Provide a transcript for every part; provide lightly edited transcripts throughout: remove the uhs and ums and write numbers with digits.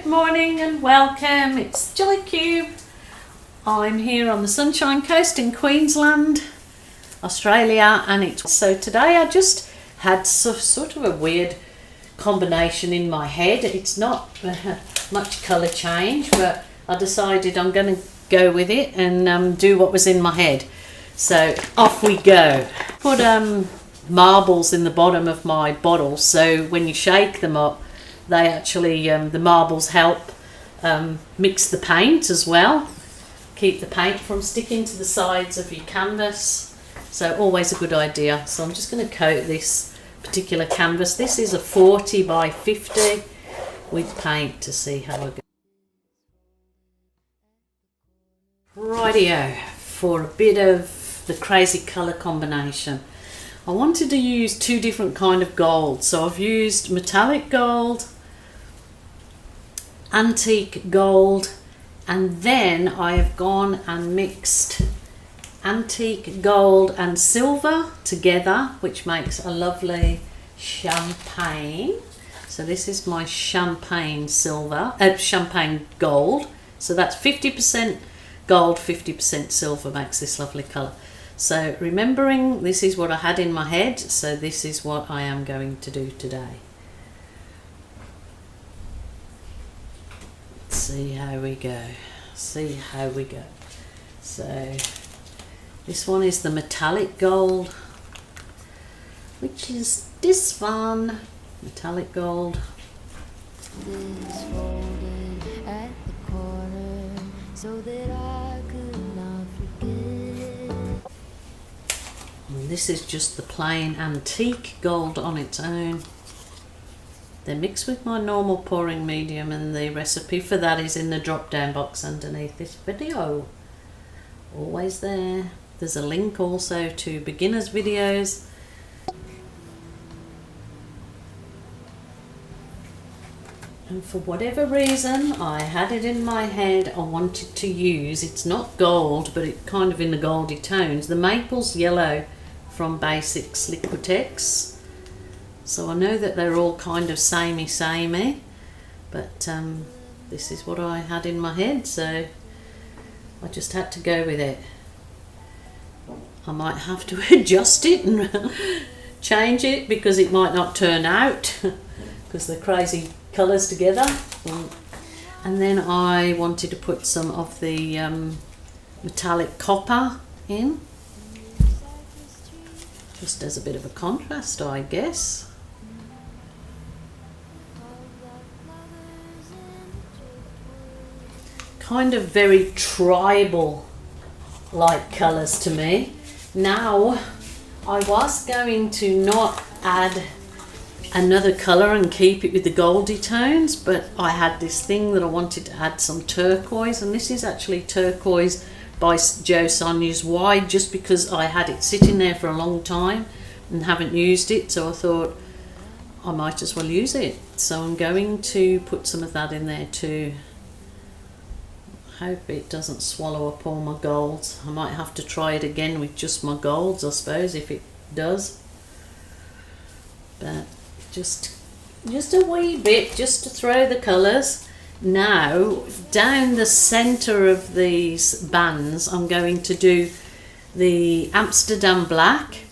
Good morning and welcome. It's Joy Cube. I'm here on the Sunshine Coast in Queensland, Australia, and so today I just had sort of a weird combination in my head. It's not much colour change, but I decided I'm going to go with it and do what was in my head. So off we go. Put marbles in the bottom of my bottle, so when you shake them up, they actually, the marbles help mix the paint as well, keep the paint from sticking to the sides of your canvas, so always a good idea. So I'm just going to coat this particular canvas. This is a 40 by 50 with paint to see how I go. Rightio, for a bit of the crazy colour combination. I wanted to use two different kind of gold, so I've used metallic gold, antique gold, and then I have gone and mixed antique gold and silver together, which makes a lovely champagne. So this is my champagne silver, champagne gold. So that's 50% gold, 50% silver, makes this lovely colour. So remembering this is what I had in my head, so this is what I am going to do today. See how we go. See how we go. So this one is the metallic gold, which is this one, metallic gold. This folded at the corner so that I could not forget. And this is just the plain antique gold on its own. They're mixed with my normal pouring medium, and the recipe for that is in the drop down box underneath this video. Always there. There's a link also to beginners videos. And for whatever reason, I had it in my head I wanted to use, it's not gold, but it's kind of in the goldy tones, the Maples Yellow from Basics Liquitex. So I know that they're all kind of samey, but this is what I had in my head, so I just had to go with it. I might have to adjust it and change it because it might not turn out because they're crazy colours together. And then I wanted to put some of the metallic copper in, just as a bit of a contrast, I guess. Kind of very tribal like colours to me. Now I was going to not add another colour and keep it with the goldy tones, but I had this thing that I wanted to add some turquoise, and this is actually turquoise by Jo Sonia's Wide, just because I had it sitting there for a long time and haven't used it, so I thought I might as well use it. So I'm going to put some of that in there too. Hope it doesn't swallow up all my golds. I might have to try it again with just my golds, I suppose, if it does. But just a wee bit, just to throw the colours. Now, down the centre of these bands, I'm going to do the Amsterdam Black,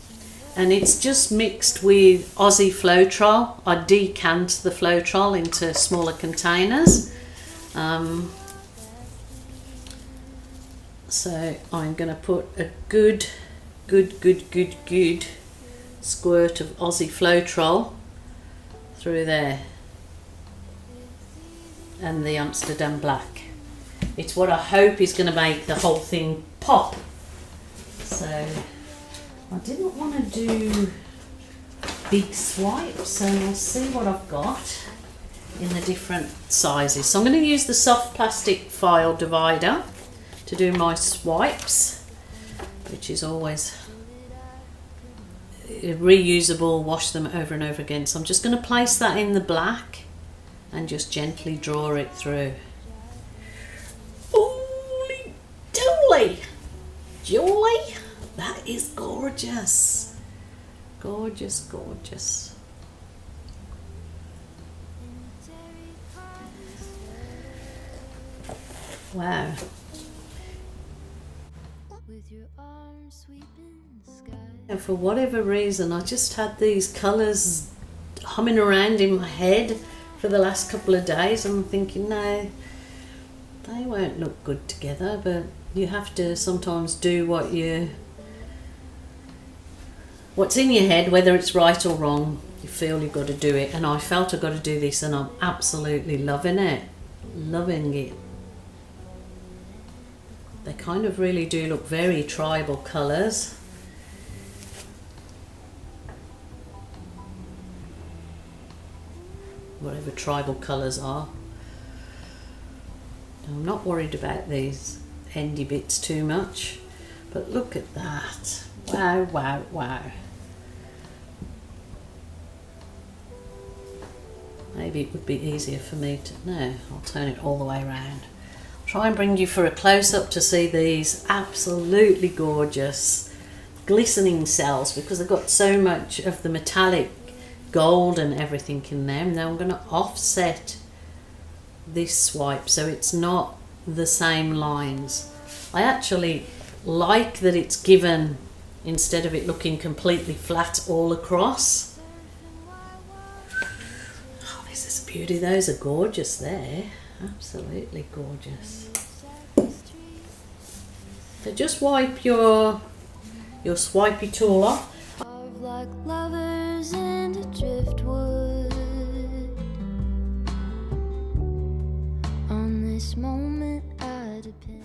and it's just mixed with Aussie Floetrol. I decant the Floetrol into smaller containers. So I'm going to put a good squirt of Aussie Floetrol through there, and the Amsterdam Black. It's what I hope is going to make the whole thing pop. So I didn't want to do big swipes, so I'll see what I've got in the different sizes. So I'm going to use the soft plastic file divider to do my swipes, which is always reusable, wash them over and over again. So I'm just going to place that in the black and just gently draw it through. Holy dooly! Joy! That is gorgeous. Gorgeous, gorgeous. Wow. And for whatever reason, I just had these colours humming around in my head for the last couple of days. I'm thinking, no, they won't look good together, but you have to sometimes do what's in your head, whether it's right or wrong. You feel you've got to do it, and I felt I've got to do this, and I'm absolutely loving it. Loving it. They kind of really do look very tribal colours. Whatever tribal colours are. I'm not worried about these endy bits too much, but look at that. Wow, wow, wow. Maybe it would be easier for me to, no, I'll turn it all the way around. Try and bring you for a close-up to see these absolutely gorgeous glistening cells, because they've got so much of the metallic gold and everything in them. Now I'm going to offset this swipe so it's not the same lines. I actually like that it's given, instead of it looking completely flat all across. Oh, this is a beauty. Those are gorgeous there. Absolutely gorgeous. So just wipe your swipey tool off. Like lovers in the driftwood. On this moment I depend.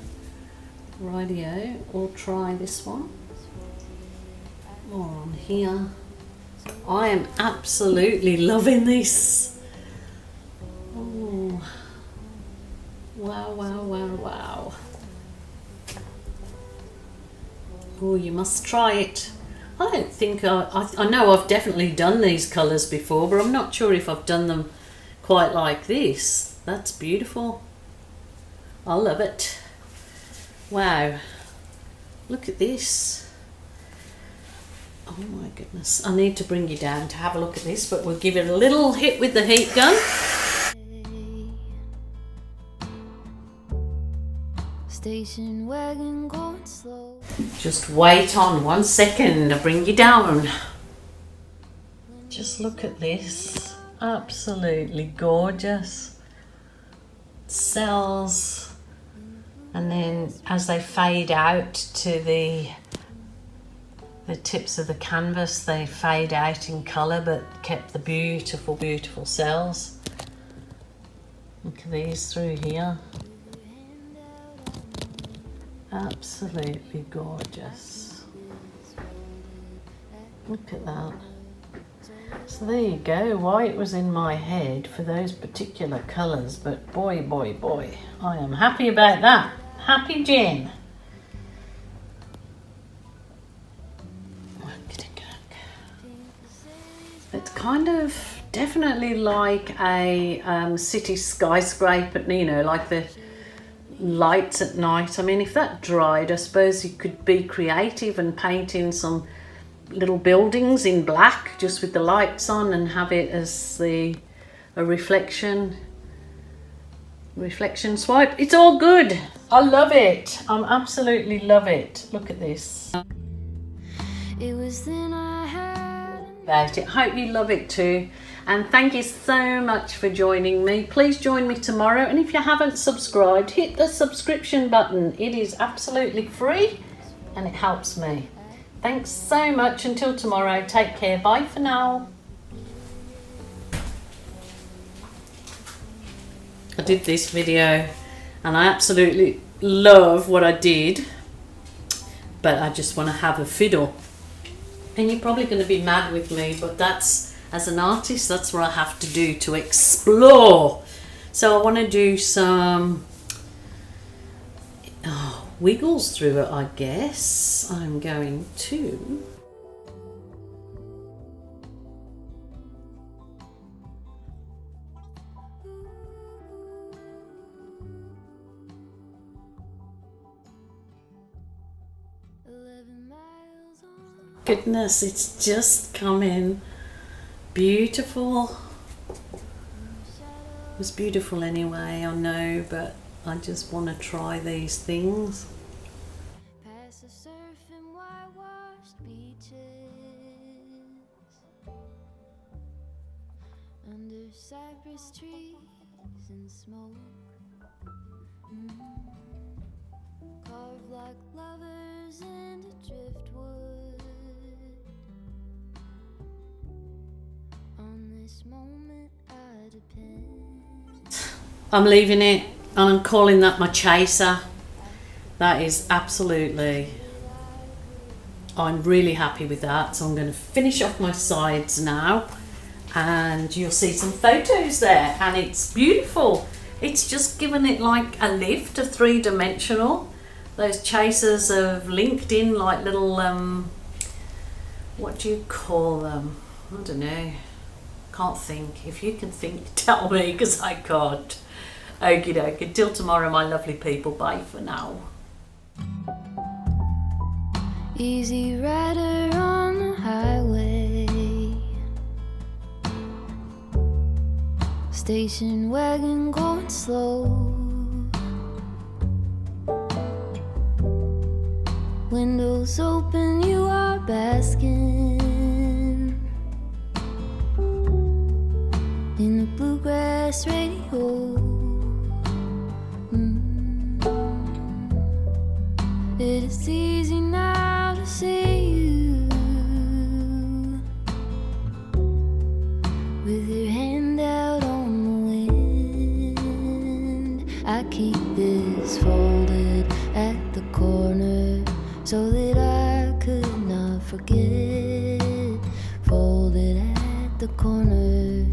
Rightio, we'll try this one. More on here. I am absolutely loving this. Oh, wow, wow, wow, wow. Oh, you must try it. I don't think I know I've definitely done these colours before, but I'm not sure if I've done them quite like this. That's beautiful. I love it. Wow. Look at this. Oh my goodness. I need to bring you down to have a look at this, but we'll give it a little hit with the heat gun. Station wagon going slow. Just wait on 1 second, I'll bring you down. Just look at this. Absolutely gorgeous. Cells. And then as they fade out to the tips of the canvas, they fade out in colour, but kept the beautiful, beautiful cells. Look at these through here. Absolutely gorgeous. Look at that. So there you go, why it was in my head for those particular colours, but boy, boy, boy, I am happy about that. Happy Jen. It's kind of definitely like a city skyscraper, you know, like the lights at night. I mean, if that dried, I suppose you could be creative and paint in some little buildings in black just with the lights on and have it as a reflection swipe. It's all good. I love it. I absolutely love it. Look at this. It was then I had About it. Hope you love it too. And thank you so much for joining me. Please join me tomorrow. And if you haven't subscribed, hit the subscription button. It is absolutely free and it helps me. Thanks so much. Until tomorrow, take care. Bye for now. I did this video and I absolutely love what I did, but I just want to have a fiddle. And you're probably going to be mad with me, but that's, as an artist, that's what I have to do to explore. So I want to do some wiggles through it, I guess. I'm going to goodness, it's just coming beautiful. It was beautiful anyway, I know, but I just want to try these things. Past the surf and whitewashed beaches, under cypress trees and smoke, carved like lovers into driftwood. On this moment I depend. I'm leaving it and I'm calling that my chaser. That is absolutely, I'm really happy with that. So I'm going to finish off my sides now and you'll see some photos there, and it's beautiful. It's just given it like a lift, a three-dimensional. Those chasers have linked in like little, what do you call them? I don't know. Can't think. If you can think, tell me, because I can't. Okie doke. Until tomorrow, my lovely people. Bye for now. Easy rider on the highway, station wagon going slow, windows open, you are basking in the bluegrass radio. It is easy now to see you with your hand out on the wind. I keep this folded at the corner so that I could not forget. Folded at the corner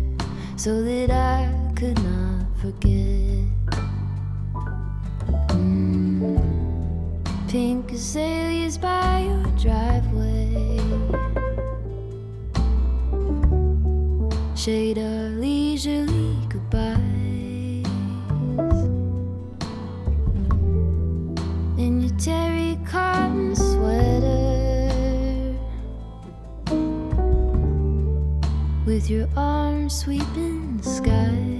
so that I could not forget. Pink azaleas by your driveway shade our leisurely goodbyes. In your terry cotton sweater, with your arms sweeping the sky.